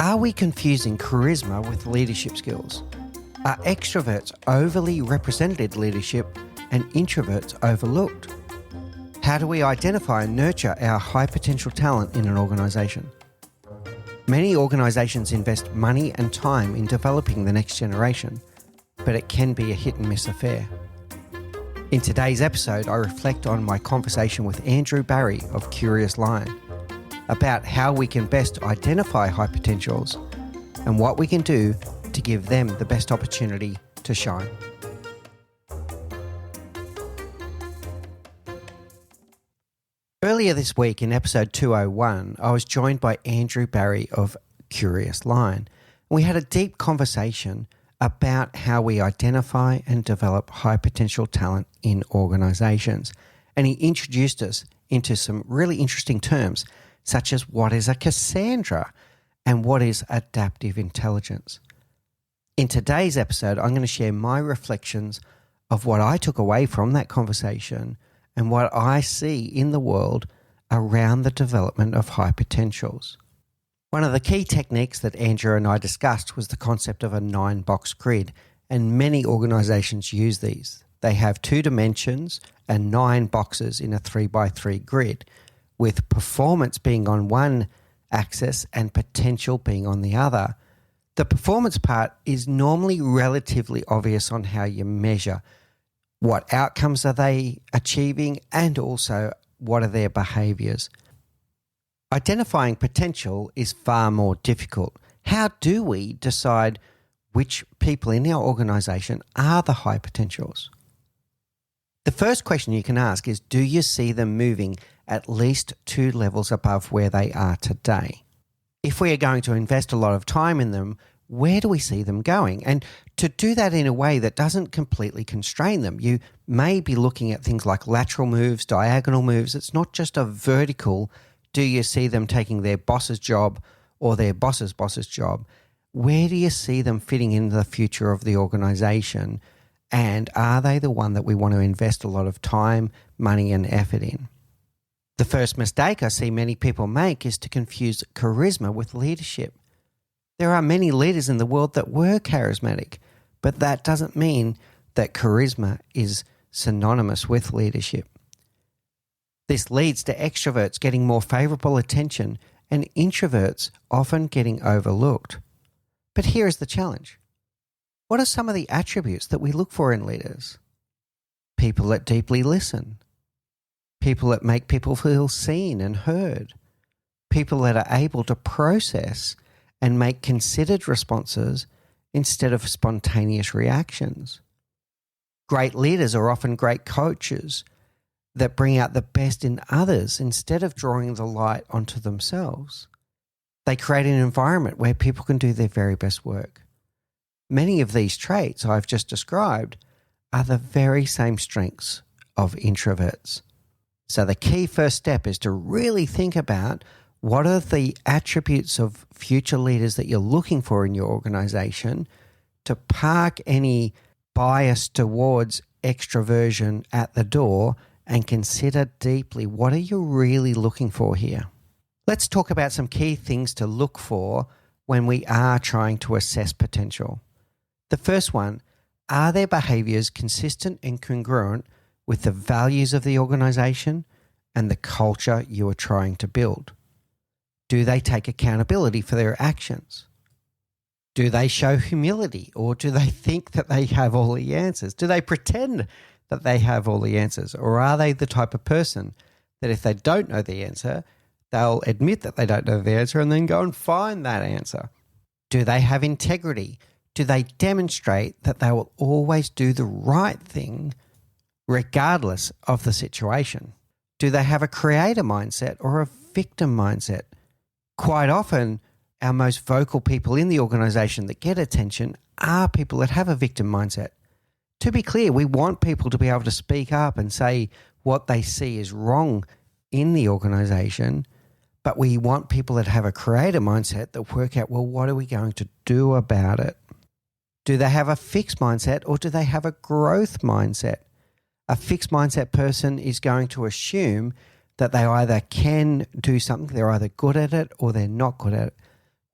Are we confusing charisma with leadership skills? Are extroverts overly represented in leadership and introverts overlooked? How do we identify and nurture our high potential talent in an organisation? Many organisations invest money and time in developing the next generation, but it can be a hit and miss affair. In today's episode, I reflect on my conversation with Andrew Barry of Curious Lion about how we can best identify high potentials and what we can do to give them the best opportunity to shine. Earlier this week in episode 201, I was joined by Andrew Barry of Curious Lion. We had a deep conversation about how we identify and develop high potential talent in organisations. And he introduced us into some really interesting terms, such as what is a Cassandra and what is adaptive intelligence. In today's episode, I'm going to share my reflections of what I took away from that conversation and what I see in the world around the development of high potentials. One of the key techniques that Andrew and I discussed was the concept of a 9-box grid, and many organisations use these. They have 2 dimensions and 9 boxes in a 3x3 grid, with performance being on one axis and potential being on the other. The performance part is normally relatively obvious on how you measure. What outcomes are they achieving, and also what are their behaviours? Identifying potential is far more difficult. How do we decide which people in our organisation are the high potentials? The first question you can ask is, do you see them moving at least 2 levels above where they are today? If we are going to invest a lot of time in them, where do we see them going? And to do that in a way that doesn't completely constrain them, you may be looking at things like lateral moves, diagonal moves. It's not just a vertical, do you see them taking their boss's job or their boss's job? Where do you see them fitting into the future of the organisation? And are they the one that we want to invest a lot of time, money and effort in? The first mistake I see many people make is to confuse charisma with leadership. There are many leaders in the world that were charismatic, but that doesn't mean that charisma is synonymous with leadership. This leads to extroverts getting more favourable attention and introverts often getting overlooked. But here is the challenge. What are some of the attributes that we look for in leaders? People that deeply listen. People that make people feel seen and heard. People that are able to process and make considered responses instead of spontaneous reactions. Great leaders are often great coaches that bring out the best in others instead of drawing the light onto themselves. They create an environment where people can do their very best work. Many of these traits I've just described are the very same strengths of introverts. So the key first step is to really think about what are the attributes of future leaders that you're looking for in your organisation, to park any bias towards extroversion at the door and consider deeply, what are you really looking for here? Let's talk about some key things to look for when we are trying to assess potential. The first one, are their behaviours consistent and congruent with the values of the organisation and the culture you are trying to build? Do they take accountability for their actions? Do they show humility, or do they think that they have all the answers? Do they pretend that they have all the answers? Or are they the type of person that if they don't know the answer, they'll admit that they don't know the answer and then go and find that answer? Do they have integrity? Do they demonstrate that they will always do the right thing regardless of the situation? Do they have a creator mindset or a victim mindset? Quite often, our most vocal people in the organisation that get attention are people that have a victim mindset. To be clear, we want people to be able to speak up and say what they see is wrong in the organisation, but we want people that have a creator mindset that work out, well, what are we going to do about it? Do they have a fixed mindset or do they have a growth mindset? A fixed mindset person is going to assume that they either can do something, they're either good at it or they're not good at it.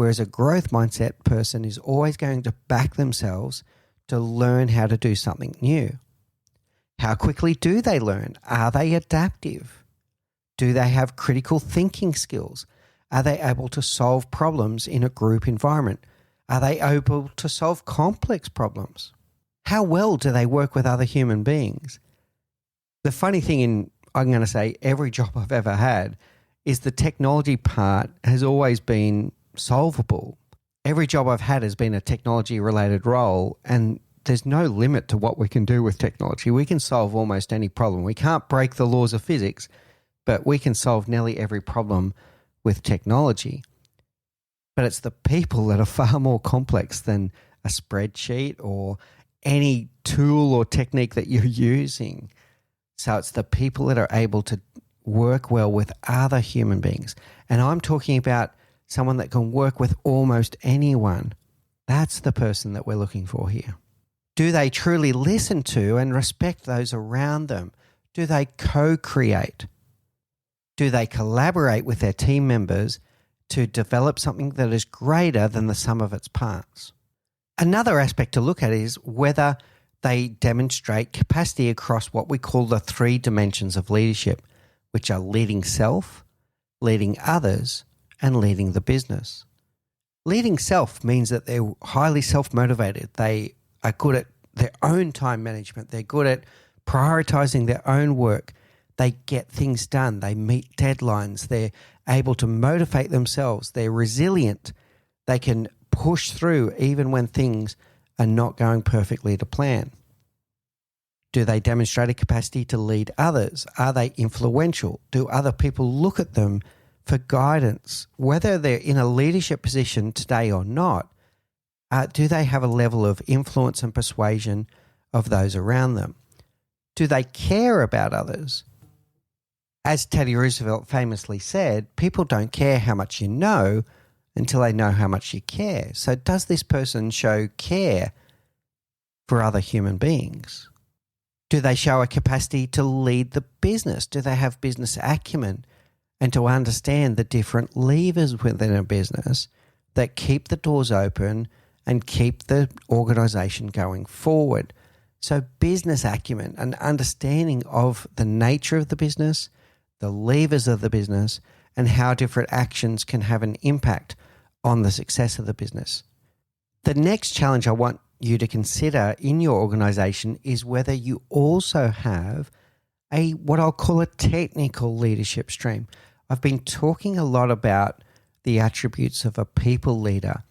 Whereas a growth mindset person is always going to back themselves to learn how to do something new. How quickly do they learn? Are they adaptive? Do they have critical thinking skills? Are they able to solve problems in a group environment? Are they able to solve complex problems? How well do they work with other human beings? The funny thing I'm going to say, every job I've ever had is the technology part has always been solvable. Every job I've had has been a technology-related role, and there's no limit to what we can do with technology. We can solve almost any problem. We can't break the laws of physics, but we can solve nearly every problem with technology. But it's the people that are far more complex than a spreadsheet or any tool or technique that you're using. So it's the people that are able to work well with other human beings. And I'm talking about someone that can work with almost anyone. That's the person that we're looking for here. Do they truly listen to and respect those around them? Do they co-create? Do they collaborate with their team members to develop something that is greater than the sum of its parts? Another aspect to look at is whether they demonstrate capacity across what we call the 3 dimensions of leadership, which are leading self, leading others, and leading the business. Leading self means that they're highly self-motivated. They are good at their own time management. They're good at prioritizing their own work. They get things done. They meet deadlines. They're able to motivate themselves. They're resilient. They can push through even when things are not going perfectly to plan. Do they demonstrate a capacity to lead others? Are they influential? Do other people look at them for guidance? Whether they're in a leadership position today or not, do they have a level of influence and persuasion of those around them? Do they care about others? As Teddy Roosevelt famously said, people don't care how much you know until they know how much you care. So does this person show care for other human beings? Do they show a capacity to lead the business? Do they have business acumen and to understand the different levers within a business that keep the doors open and keep the organization going forward? So business acumen, an understanding of the nature of the business, the levers of the business, and how different actions can have an impact on the success of the business. The next challenge I want you to consider in your organization is whether you also have what I'll call a technical leadership stream. I've been talking a lot about the attributes of a people leader.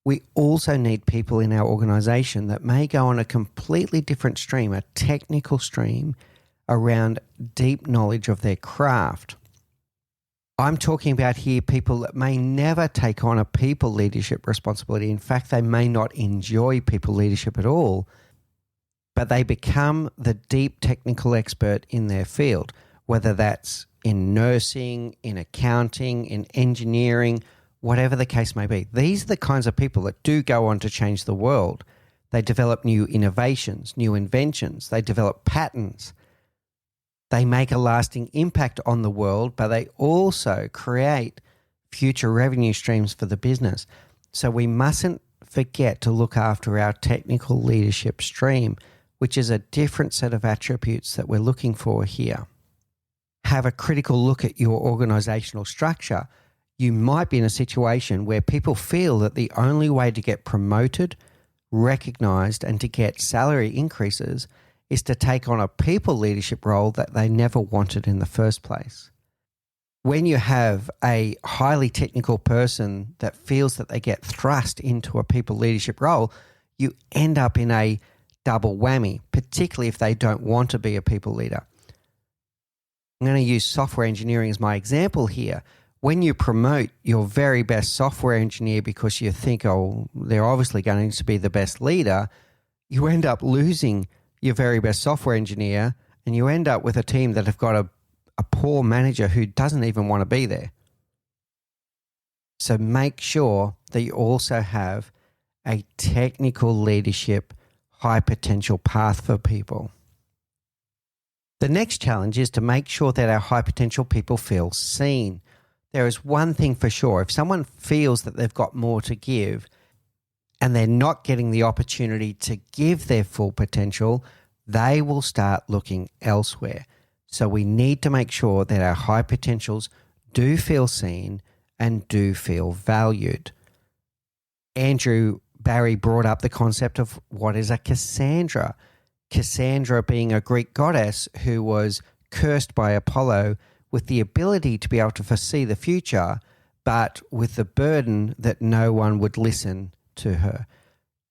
We also need people in our organization that may go on a completely different stream, a technical stream around deep knowledge of their craft. I'm talking about here people that may never take on a people leadership responsibility. In fact, they may not enjoy people leadership at all, but they become the deep technical expert in their field, whether that's in nursing, in accounting, in engineering, whatever the case may be. These are the kinds of people that do go on to change the world. They develop new innovations, new inventions. They develop patents. They make a lasting impact on the world, but they also create future revenue streams for the business. So we mustn't forget to look after our technical leadership stream, which is a different set of attributes that we're looking for here. Have a critical look at your organizational structure. You might be in a situation where people feel that the only way to get promoted, recognized, and to get salary increases is to take on a people leadership role that they never wanted in the first place. When you have a highly technical person that feels that they get thrust into a people leadership role, you end up in a double whammy, particularly if they don't want to be a people leader. I'm going to use software engineering as my example here. When you promote your very best software engineer because you think, oh, they're obviously going to be the best leader, you end up losing your very best software engineer, and you end up with a team that have got a poor manager who doesn't even want to be there. So make sure that you also have a technical leadership, high potential path for people. The next challenge is to make sure that our high potential people feel seen. There is one thing for sure. If someone feels that they've got more to give and they're not getting the opportunity to give their full potential, they will start looking elsewhere. So we need to make sure that our high potentials do feel seen and do feel valued. Andrew Barry brought up the concept of what is a Cassandra. Cassandra being a Greek goddess who was cursed by Apollo with the ability to be able to foresee the future, but with the burden that no one would listen to her.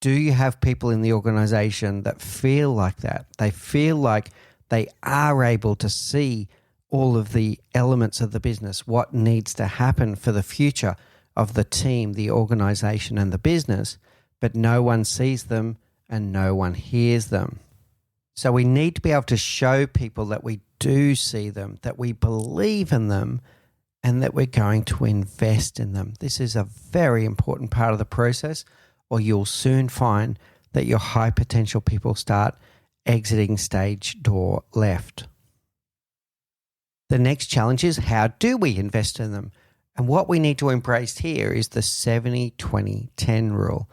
Do you have people in the organization that feel like that? They feel like they are able to see all of the elements of the business, what needs to happen for the future of the team, the organization, and the business, but no one sees them and no one hears them. So we need to be able to show people that we do see them, that we believe in them, and that we're going to invest in them. This is a very important part of the process, or you'll soon find that your high potential people start exiting stage door left. The next challenge is, how do we invest in them? And what we need to embrace here is the 70-20-10 rule.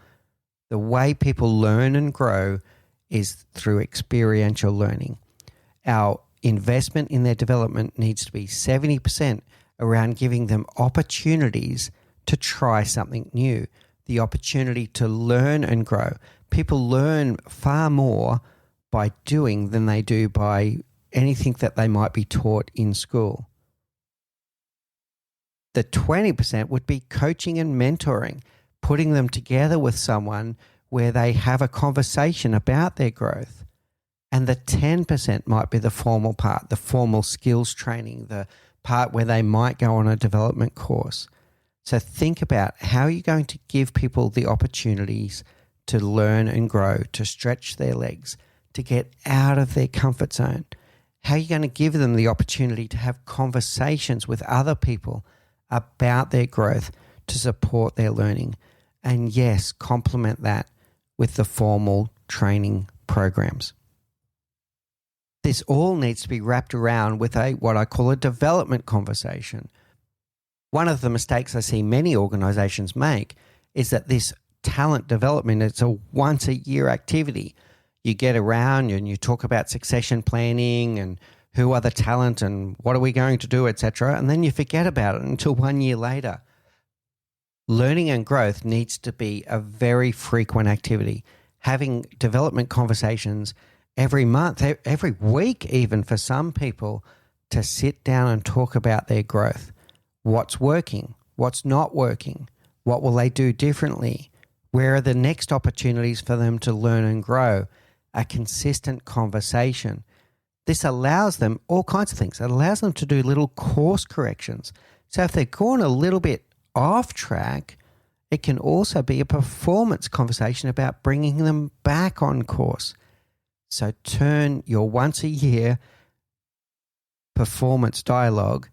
The way people learn and grow is through experiential learning. Our investment in their development needs to be 70% around giving them opportunities to try something new, the opportunity to learn and grow. People learn far more by doing than they do by anything that they might be taught in school. The 20% would be coaching and mentoring, putting them together with someone where they have a conversation about their growth. And the 10% might be the formal part, the formal skills training, the part where they might go on a development course. So think about how you're going to give people the opportunities to learn and grow, to stretch their legs, to get out of their comfort zone. How are you going to give them the opportunity to have conversations with other people about their growth to support their learning? And yes, complement that with the formal training programs. This all needs to be wrapped around with what I call a development conversation. One of the mistakes I see many organizations make is that this talent development, it's a once a year activity. You get around and you talk about succession planning and who are the talent and what are we going to do, etc. And then you forget about it until 1 year later. Learning and growth needs to be a very frequent activity. Having development conversations every month, every week even for some people, to sit down and talk about their growth. What's working? What's not working? What will they do differently? Where are the next opportunities for them to learn and grow? A consistent conversation. This allows them all kinds of things. It allows them to do little course corrections. So if they're going a little bit off track, it can also be a performance conversation about bringing them back on course. So turn your once a year performance dialogue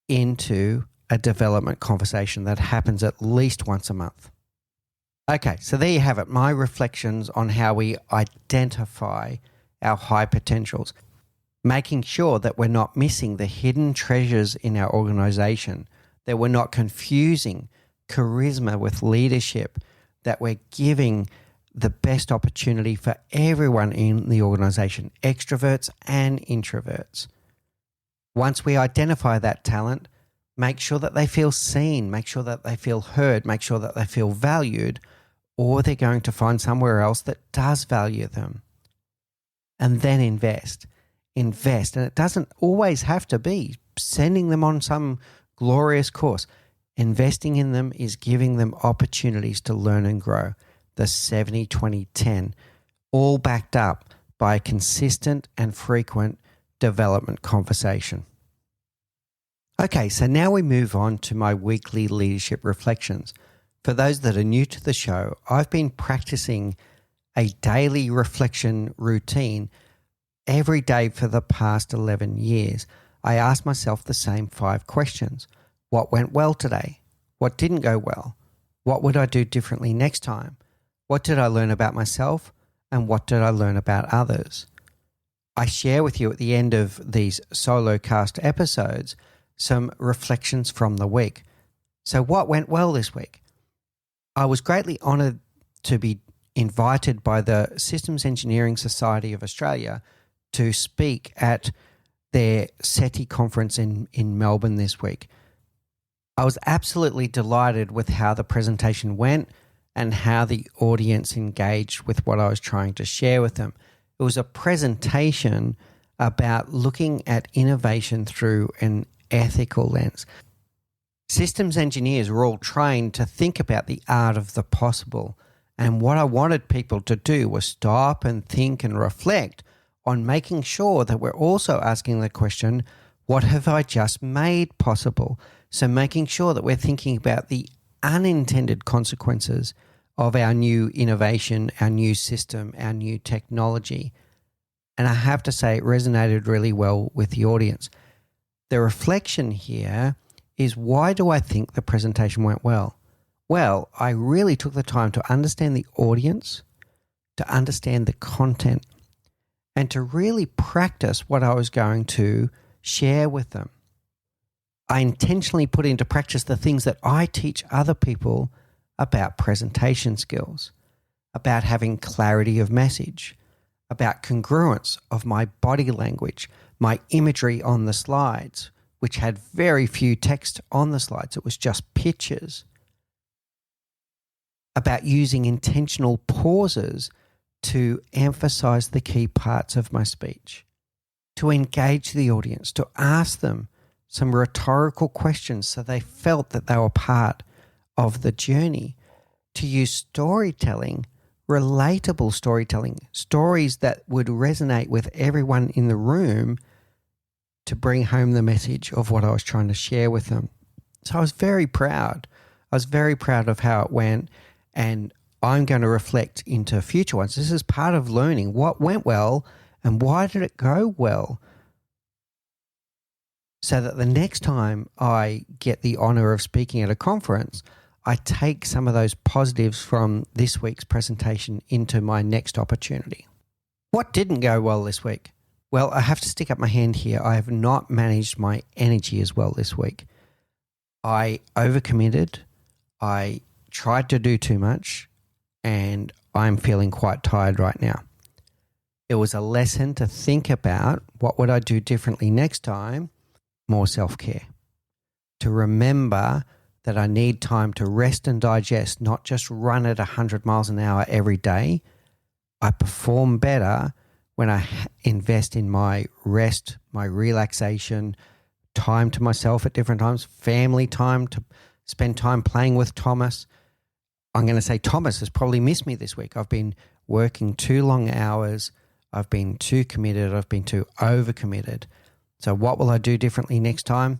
into a development conversation that happens at least once a month. Okay, so there you have it, my reflections on how we identify our high potentials, making sure that we're not missing the hidden treasures in our organization, that we're not confusing charisma with leadership, that we're giving the best opportunity for everyone in the organization, extroverts and introverts. Once we identify that talent, make sure that they feel seen, make sure that they feel heard, make sure that they feel valued, or they're going to find somewhere else that does value them. And then invest. And it doesn't always have to be sending them on some glorious course. Investing in them is giving them opportunities to learn and grow. The 70-20-10, all backed up by a consistent and frequent development conversation. Okay, so now we move on to my weekly leadership reflections. For those that are new to the show, I've been practicing a daily reflection routine every day for the past 11 years. I ask myself the same 5 questions. What went well today? What didn't go well? What would I do differently next time? What did I learn about myself? And what did I learn about others? I share with you at the end of these solo cast episodes some reflections from the week. So what went well this week? I was greatly honoured to be invited by the Systems Engineering Society of Australia to speak at their SETI conference in Melbourne this week. I was absolutely delighted with how the presentation went and how the audience engaged with what I was trying to share with them. It was a presentation about looking at innovation through an ethical lens. Systems engineers were all trained to think about the art of the possible. And what I wanted people to do was stop and think and reflect on making sure that we're also asking the question, what have I just made possible? So making sure that we're thinking about the unintended consequences of our new innovation, our new system, our new technology. And I have to say it resonated really well with the audience. The reflection here is, why do I think the presentation went well? Well, I really took the time to understand the audience, to understand the content, and to really practice what I was going to share with them. I intentionally put into practice the things that I teach other people about presentation skills, about having clarity of message, about congruence of my body language, my imagery on the slides, which had very few text on the slides. It was just pictures. About using intentional pauses to emphasize the key parts of my speech, to engage the audience, to ask them some rhetorical questions so they felt that they were part of the journey, to use storytelling, relatable storytelling, stories that would resonate with everyone in the room to bring home the message of what I was trying to share with them. So I was very proud. I was very proud of how it went, and I'm going to reflect into future ones. This is part of learning what went well and why did it go well, so that the next time I get the honor of speaking at a conference, I take some of those positives from this week's presentation into my next opportunity. What didn't go well this week? Well, I have to stick up my hand here. I have not managed my energy as well this week. I overcommitted. I tried to do too much, and I'm feeling quite tired right now. It was a lesson to think about, what would I do differently next time? More self-care. To remember that I need time to rest and digest, not just run at 100 miles an hour every day. I perform better when I invest in my rest, my relaxation, time to myself at different times, family time, to spend time playing with Thomas. I'm going to say Thomas has probably missed me this week. I've been working too long hours. I've been too committed. I've been too overcommitted. So what will I do differently next time?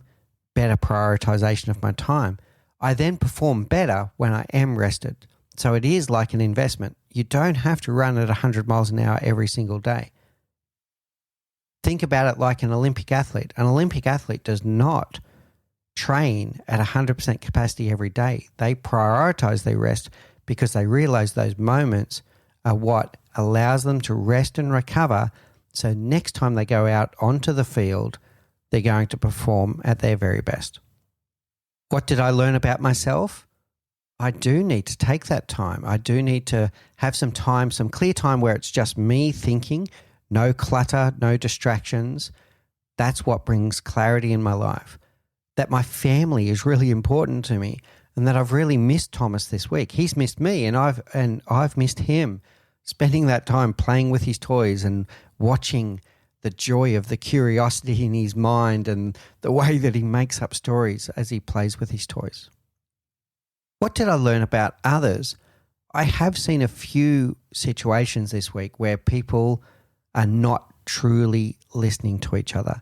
Better prioritization of my time. I then perform better when I am rested. So it is like an investment. You don't have to run at 100 miles an hour every single day. Think about it like an Olympic athlete. An Olympic athlete does not train at 100% capacity every day. They prioritize their rest because they realize those moments are what allows them to rest and recover. So next time they go out onto the field, they're going to perform at their very best. What did I learn about myself? I do need to take that time. I do need to have some time, some clear time where it's just me thinking, no clutter, no distractions. That's what brings clarity in my life. That my family is really important to me, and that I've really missed Thomas this week. He's missed me, and I've missed him. Spending that time playing with his toys and watching the joy of the curiosity in his mind and the way that he makes up stories as he plays with his toys. What did I learn about others? I have seen a few situations this week where people are not truly listening to each other.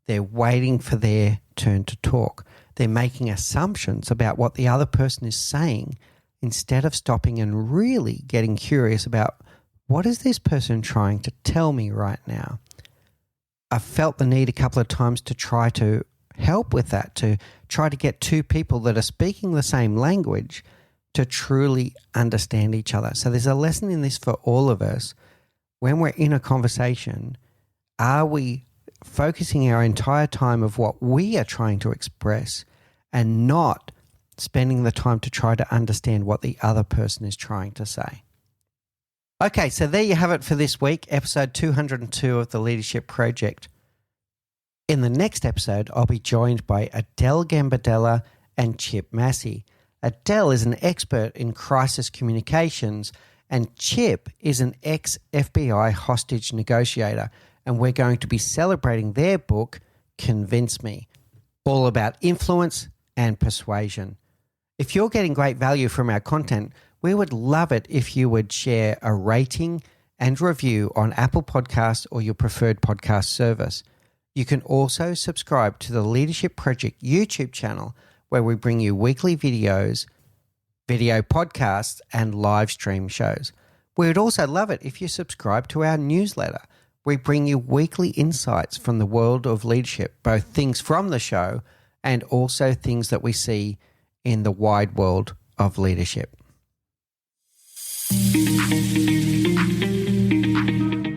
They're waiting for their turn to talk. They're making assumptions about what the other person is saying instead of stopping and really getting curious about, what is this person trying to tell me right now? I felt the need a couple of times to try to help with that, to try to get two people that are speaking the same language to truly understand each other. So there's a lesson in this for all of us. When we're in a conversation, are we focusing our entire time of what we are trying to express and not spending the time to try to understand what the other person is trying to say. Okay, so there you have it for this week, episode 202 of the Leadership Project. In the next episode, I'll be joined by Adele Gambardella and Chip Massey. Adele is an expert in crisis communications, and Chip is an ex-FBI hostage negotiator, and we're going to be celebrating their book, Convince Me, all about influence and persuasion. If you're getting great value from our content, we would love it if you would share a rating and review on Apple Podcasts or your preferred podcast service. You can also subscribe to the Leadership Project YouTube channel, where we bring you weekly videos, video podcasts, and live stream shows. We would also love it if you subscribe to our newsletter. We bring you weekly insights from the world of leadership, both things from the show and also things that we see in the wide world of leadership.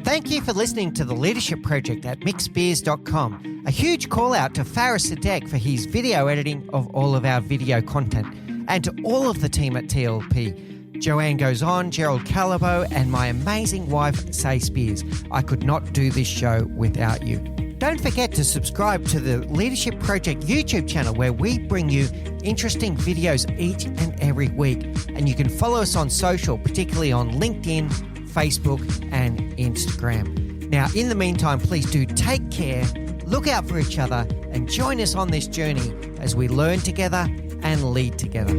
Thank you for listening to The Leadership Project at mickspiers.com. A huge call out to Faris Sadek for his video editing of all of our video content, and to all of the team at TLP. Joanne Goes On, Gerald Calabo, and my amazing wife, Say Spears. I could not do this show without you. Don't forget to subscribe to the Leadership Project YouTube channel, where we bring you interesting videos each and every week. And you can follow us on social, particularly on LinkedIn, Facebook, and Instagram. Now, in the meantime, please do take care, look out for each other, and join us on this journey as we learn together and lead together.